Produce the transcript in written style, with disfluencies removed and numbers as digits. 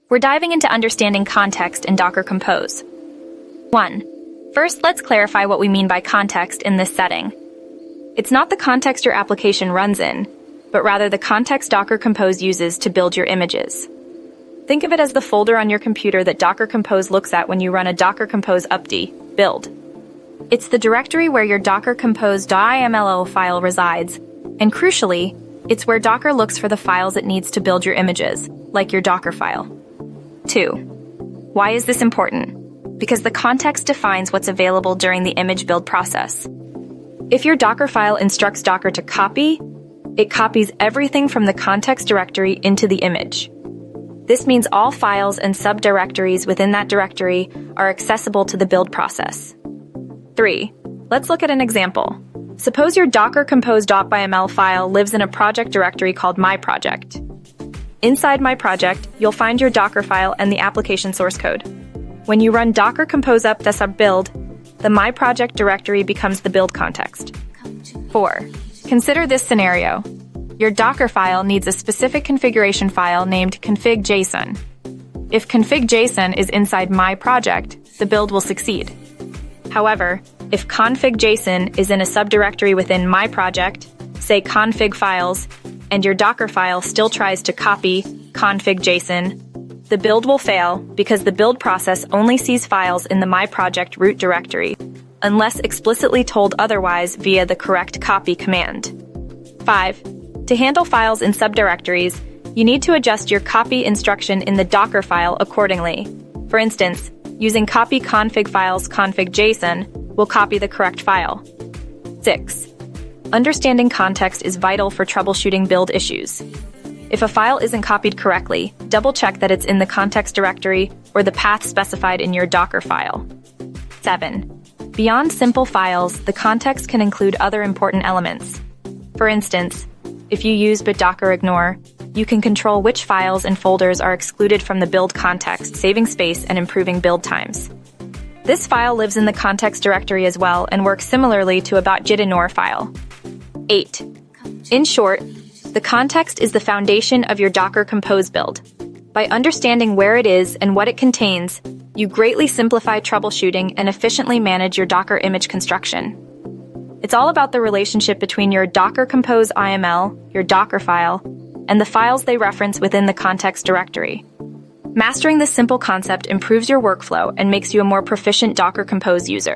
We're diving into understanding context in Docker Compose. 1. First, let's clarify what we mean by context in this setting. It's not the context your application runs in, but rather the context Docker Compose uses to build your images. Think of it as the folder on your computer that Docker Compose looks at when you run a Docker Compose upd build. It's the directory where your Docker Compose.iml file resides, and crucially, it's where Docker looks for the files it needs to build your images, like your Docker file. 2. Why is this important? Because the context defines what's available during the image build process. If your Docker file instructs Docker to copy, it copies everything from the context directory into the image. This means all files and subdirectories within that directory are accessible to the build process. 3. Let's look at an example. Suppose your Docker Compose.yml file lives in a project directory called My Project. Inside My Project, you'll find your Docker file and the application source code. When you run Docker Compose up-build, the My Project directory becomes the build context. 4. Consider this scenario. Your Docker file needs a specific configuration file named config.json. If config.json is inside My Project, the build will succeed. However, if config.json is in a subdirectory within My Project, say config files, and your Docker file still tries to copy config.json, the build will fail because the build process only sees files in the My Project root directory, unless explicitly told otherwise via the correct copy command. 5. To handle files in subdirectories, you need to adjust your copy instruction in the Docker file accordingly. For instance, using copy config files config.json will copy the correct file. 6. Understanding context is vital for troubleshooting build issues. If a file isn't copied correctly, double-check that it's in the context directory or the path specified in your Docker file. 7. Beyond simple files, the context can include other important elements. For instance, if you use bitdocker ignore, you can control which files and folders are excluded from the build context, saving space and improving build times. This file lives in the context directory as well and works similarly to a .gitignore file. 8. In short, the context is the foundation of your Docker Compose build. By understanding where it is and what it contains, you greatly simplify troubleshooting and efficiently manage your Docker image construction. It's all about the relationship between your Docker Compose IML, your Docker file, and the files they reference within the context directory. Mastering this simple concept improves your workflow and makes you a more proficient Docker Compose user.